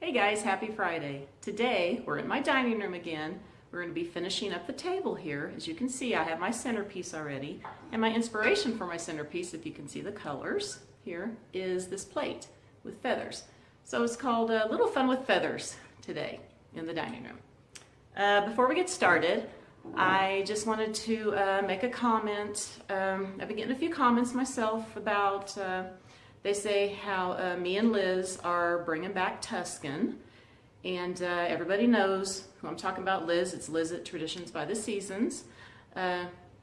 Hey guys, happy Friday. Today we're in my dining room again. We're going to be finishing up the table here. As you can see, I have my centerpiece already. And my inspiration for my centerpiece, if you can see the colors here, is this plate with feathers. So it's called Little Fun with Feathers today in the dining room. Before we get started, I just wanted to make a comment. I've been getting a few comments myself about they say how me and Liz are bringing back Tuscan, and everybody knows who I'm talking about. Liz, it's Liz at Traditions by the Seasons.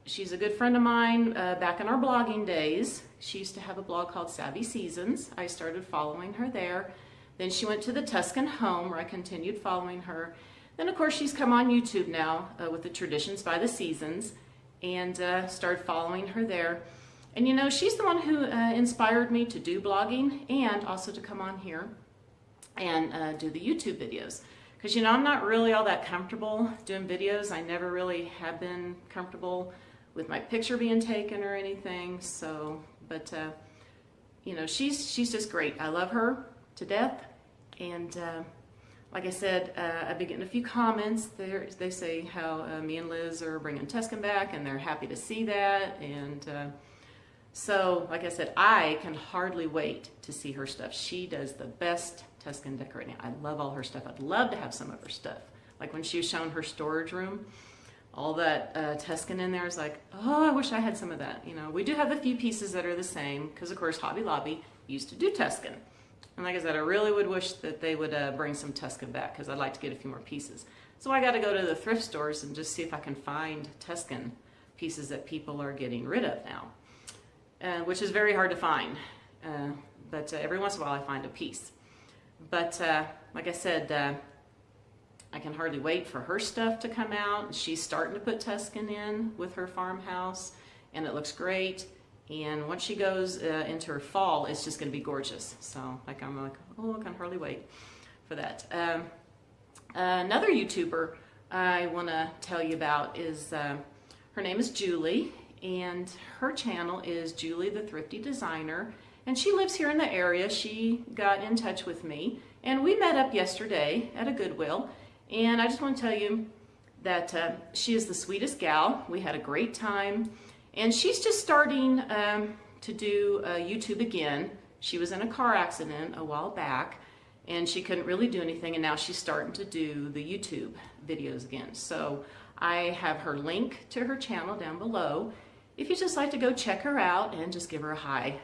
She's a good friend of mine back in our blogging days. She used to have a blog called Savvy Seasons. I started following her there. Then she went to the Tuscan home where I continued following her. Then of course she's come on YouTube now with the Traditions by the Seasons, and started following her there. And you know, she's the one who inspired me to do blogging and also to come on here and do the YouTube videos. Because you know, I'm not really all that comfortable doing videos. I never really have been comfortable with my picture being taken or anything. So, but you know, she's just great. I love her to death. And like I said, I've been getting a few comments there. They say how me and Liz are bringing Tuscan back, and they're happy to see that. And so, like I said, I can hardly wait to see her stuff. She does the best Tuscan decorating. I love all her stuff. I'd love to have some of her stuff. Like when she was showing her storage room, all that Tuscan in there is like, oh, I wish I had some of that. You know, we do have a few pieces that are the same because, of course, Hobby Lobby used to do Tuscan. And like I said, I really would wish that they would bring some Tuscan back because I'd like to get a few more pieces. So I got to go to the thrift stores and just see if I can find Tuscan pieces that people are getting rid of now. Which is very hard to find, but every once in a while I find a piece. But like I said, I can hardly wait for her stuff to come out. She's starting to put Tuscan in with her farmhouse, and it looks great. And once she goes into her fall, it's just going to be gorgeous. So I'm like, oh, I can hardly wait for that. Another YouTuber I want to tell you about is, her name is Julie. And her channel is Julie the Thrifty Designer, and she lives here in the area. She got in touch with me, and we met up yesterday at a Goodwill, and I just want to tell you that she is the sweetest gal. We had a great time, and she's just starting to do YouTube again. She was in a car accident a while back, and she couldn't really do anything, and now she's starting to do the YouTube videos again. So I have her link to her channel down below. If you'd just like to go check her out and just give her a hi,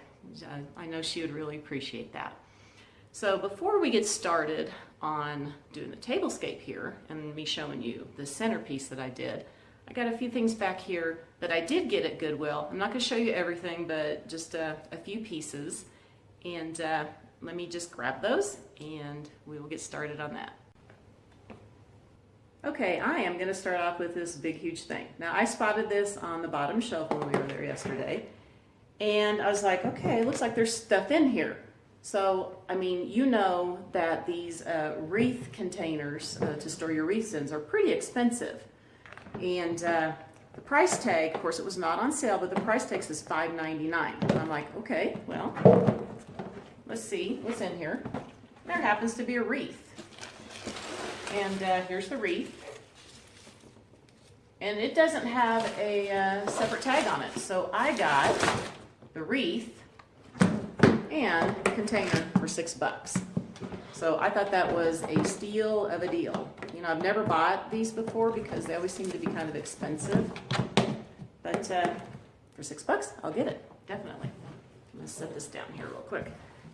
I know she would really appreciate that. So before we get started on doing the tablescape here and me showing you the centerpiece that I did, I got a few things back here that I did get at Goodwill. I'm not going to show you everything, but just a few pieces. And let me just grab those and we will get started on that. Okay, I am going to start off with this big, huge thing. Now, I spotted this on the bottom shelf when we were there yesterday, and I was like, okay, it looks like there's stuff in here. So, I mean, you know that these wreath containers to store your wreaths in are pretty expensive. And the price tag, of course, it was not on sale, but the price tag says $5.99. And I'm like, okay, well, let's see what's in here. There happens to be a wreath. And here's the wreath. And it doesn't have a separate tag on it. So I got the wreath and the container for $6. So I thought that was a steal of a deal. You know, I've never bought these before because they always seem to be kind of expensive. But for $6, I'll get it, definitely. I'm gonna set this down here real quick.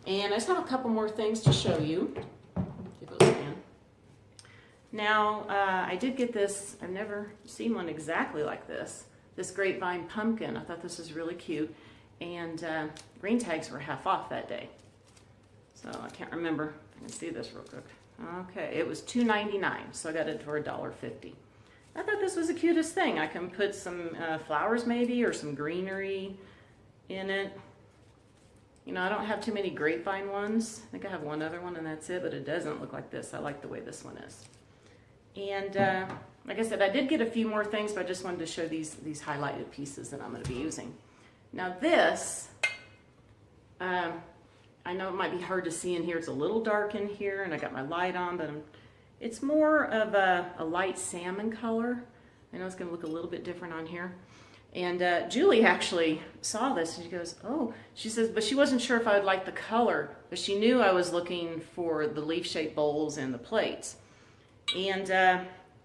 And I just have a couple more things to show you. If it was can. Now, I did get this, I've never seen one exactly like this grapevine pumpkin. I thought this was really cute, and green tags were half off that day. So I can't remember, I can see this real quick. Okay, it was $2.99, so I got it for $1.50. I thought this was the cutest thing. I can put some flowers maybe, or some greenery in it. You know, I don't have too many grapevine ones. I think I have one other one and that's it, but it doesn't look like this. I like the way this one is. And like I said, I did get a few more things, but I just wanted to show these highlighted pieces that I'm going to be using. Now this, I know it might be hard to see in here. It's a little dark in here, and I got my light on, but it's more of a light salmon color. I know it's going to look a little bit different on here. And Julie actually saw this, and she goes, oh, she says, but she wasn't sure if I would like the color, but she knew I was looking for the leaf-shaped bowls and the plates. And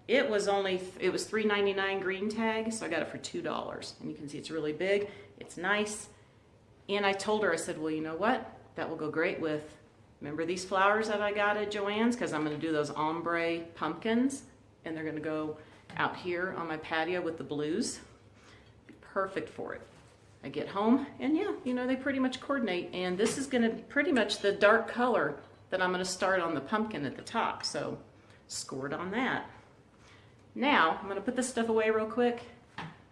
it was $3.99 green tag, so I got it for $2. And you can see it's really big, it's nice. And I told her, I said, well, you know what? That will go great with, remember these flowers that I got at Joann's? Because I'm going to do those ombre pumpkins, and they're going to go out here on my patio with the blues. Be perfect for it. I get home, and yeah, you know, they pretty much coordinate. And this is going to be pretty much the dark color that I'm going to start on the pumpkin at the top. So scored on that. Now, I'm going to put this stuff away real quick,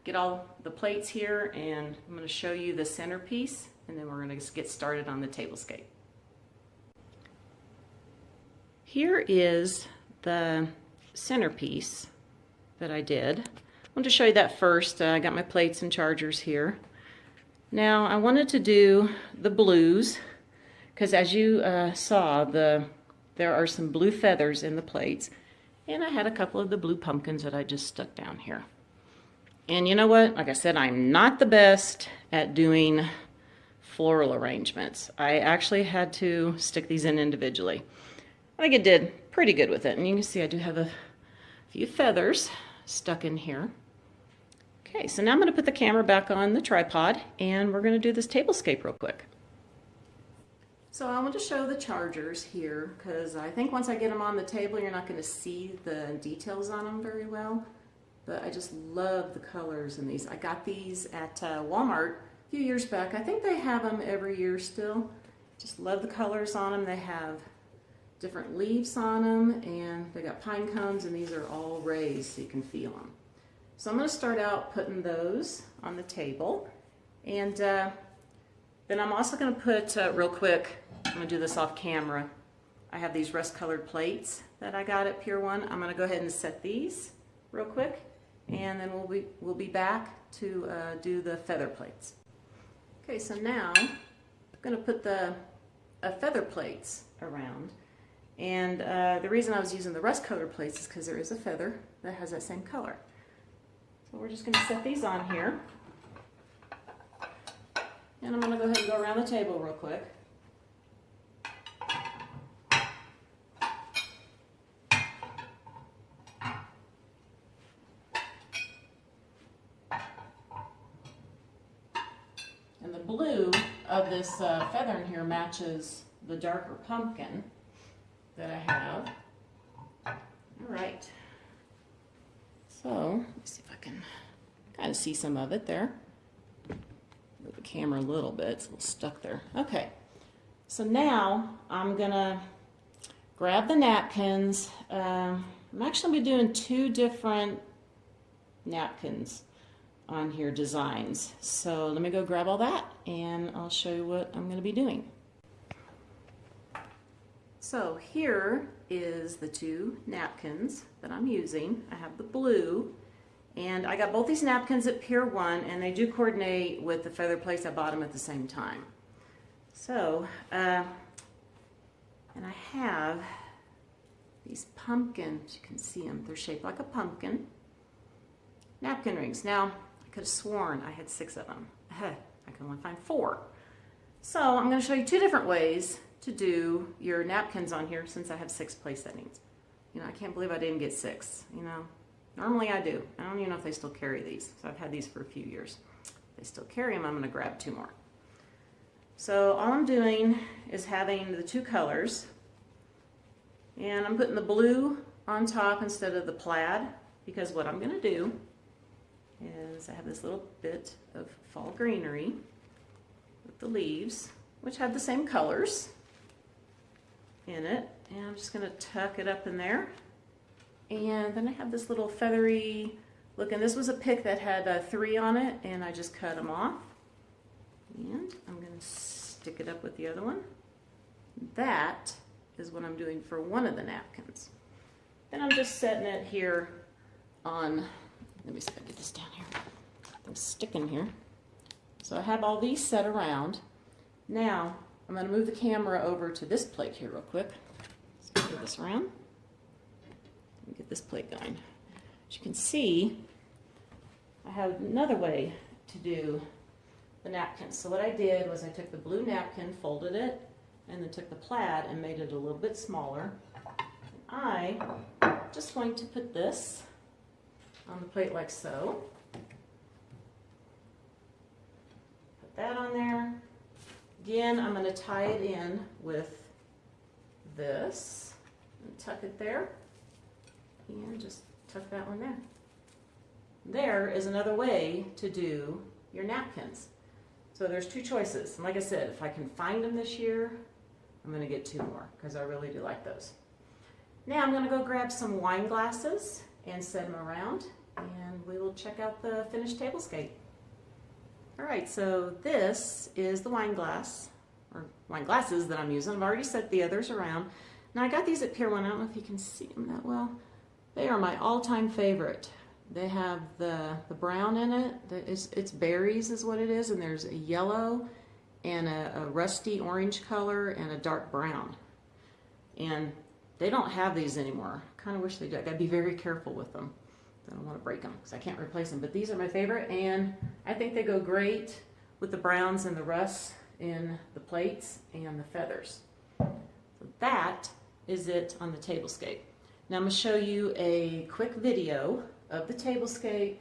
get all the plates here, and I'm going to show you the centerpiece, and then we're going to get started on the tablescape. Here is the centerpiece that I did. I want to show you that first. I got my plates and chargers here. Now, I wanted to do the blues, because as you saw, there are some blue feathers in the plates, and I had a couple of the blue pumpkins that I just stuck down here. And you know what? Like I said, I'm not the best at doing floral arrangements. I actually had to stick these in individually. I think it did pretty good with it, and you can see I do have a few feathers stuck in here. Okay, so now I'm going to put the camera back on the tripod, and we're going to do this tablescape real quick. So I want to show the chargers here, because I think once I get them on the table, you're not going to see the details on them very well. But I just love the colors in these. I got these at Walmart a few years back. I think they have them every year still. Just love the colors on them. They have different leaves on them, and they got pine cones, and these are all raised so you can feel them. So I'm going to start out putting those on the table, and then I'm also going to put, real quick, I'm going to do this off camera. I have these rust-colored plates that I got at Pier 1. I'm going to go ahead and set these real quick, and then we'll be back to do the feather plates. Okay, so now I'm going to put the feather plates around. And the reason I was using the rust-colored plates is because there is a feather that has that same color. So we're just going to set these on here. And I'm going to go ahead and go around the table real quick. And the blue of this feather in here matches the darker pumpkin that I have. All right. So, let's see if I can kind of see some of it there. Move the camera a little bit, it's a little stuck there. Okay, so now I'm gonna grab the napkins. I'm actually gonna be doing two different napkins on here, designs. So let me go grab all that and I'll show you what I'm gonna be doing. So here is the two napkins that I'm using. I have the blue, and I got both these napkins at Pier 1, and they do coordinate with the feather plates. I bought them at the same time. So, and I have these pumpkins, you can see them, they're shaped like a pumpkin. Napkin rings. Now, I could have sworn I had 6 of them. I can only find 4. So I'm going to show you 2 different ways to do your napkins on here, since I have 6 place settings. You know, I can't believe I didn't get 6, you know. Normally I do. I don't even know if they still carry these. So I've had these for a few years. If they still carry them, I'm going to grab 2 more. So all I'm doing is having the 2 colors, and I'm putting the blue on top instead of the plaid, because what I'm going to do is I have this little bit of fall greenery with the leaves, which have the same colors. in it, and I'm just going to tuck it up in there. And then I have this little feathery looking, this was a pick that had 3 on it, and I just cut them off. And I'm going to stick it up with the other one. That is what I'm doing for one of the napkins. Then I'm just setting it here on, let me see if I can get this down here. It's sticking here. So I have all these set around. Now I'm going to move the camera over to this plate here real quick. Let's move this around. Let me get this plate going. As you can see, I have another way to do the napkins. So what I did was I took the blue napkin, folded it, and then took the plaid and made it a little bit smaller. I'm just going to put this on the plate like so. Put that on there. Again, I'm going to tie it in with this and tuck it there. And just tuck that one there. There is another way to do your napkins. So there's 2 choices. And like I said, if I can find them this year, I'm going to get 2 more because I really do like those. Now I'm going to go grab some wine glasses and set them around, and we will check out the finished tablescape. All right, so this is the wine glass, or wine glasses that I'm using. I've already set the others around. Now I got these at Pier 1. I don't know if you can see them that well. They are my all-time favorite. They have the brown in it. It's berries is what it is, and there's a yellow and a rusty orange color and a dark brown. And they don't have these anymore. I kind of wish they did. I gotta be very careful with them. I don't want to break them because I can't replace them. But these are my favorite, and I think they go great with the browns and the rusts in the plates and the feathers. So that is it on the tablescape. Now I'm going to show you a quick video of the tablescape,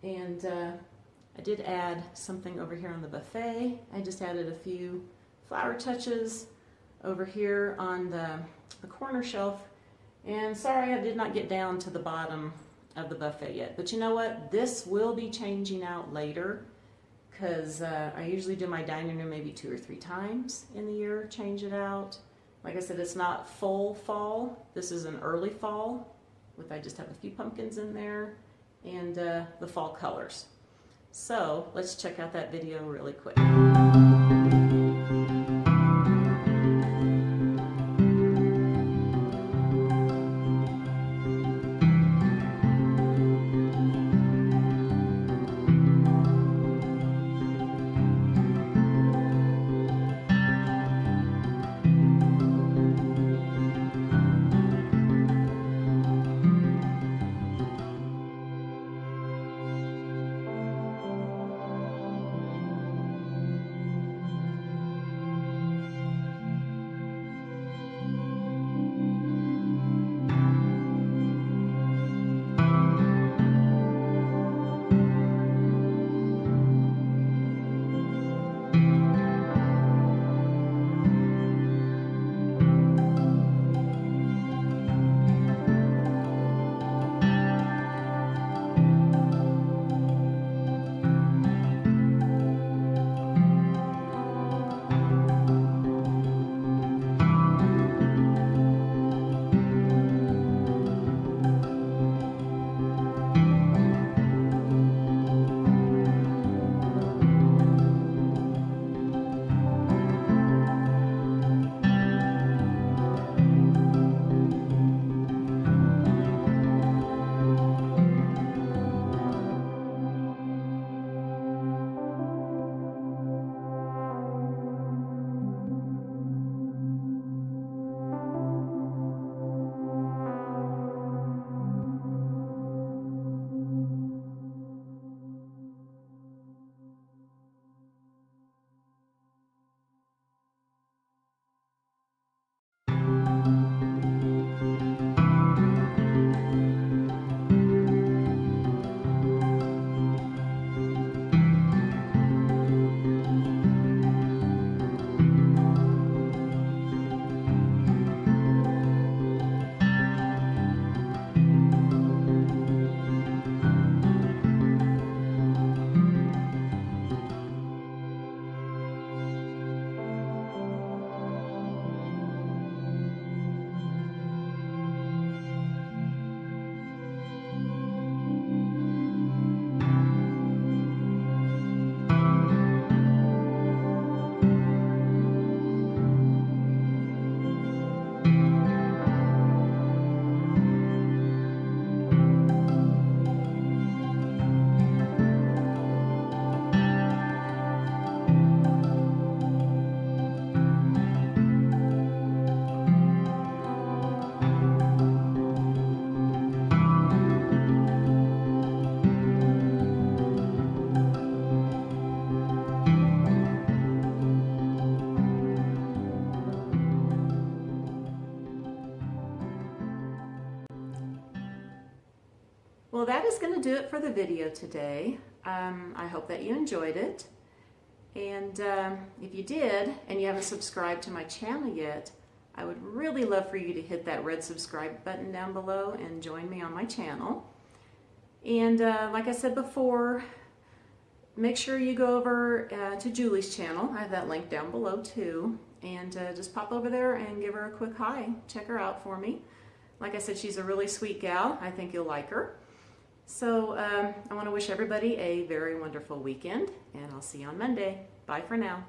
and I did add something over here on the buffet. I just added a few flower touches over here on the corner shelf, and sorry I did not get down to the bottom of the buffet yet, but you know what, this will be changing out later because I usually do my dining room maybe 2 or 3 times in the year, change it out. Like I said, it's not full fall. This is an early fall with, I just have a few pumpkins in there and the fall colors. So let's check out that video really quick. Well, that is going to do it for the video today. I hope that you enjoyed it. And if you did, and you haven't subscribed to my channel yet, I would really love for you to hit that red subscribe button down below and join me on my channel. And like I said before, make sure you go over to Julie's channel. I have that link down below too. And just pop over there and give her a quick hi. Check her out for me. Like I said, she's a really sweet gal. I think you'll like her. So I want to wish everybody a very wonderful weekend, and I'll see you on Monday. Bye for now.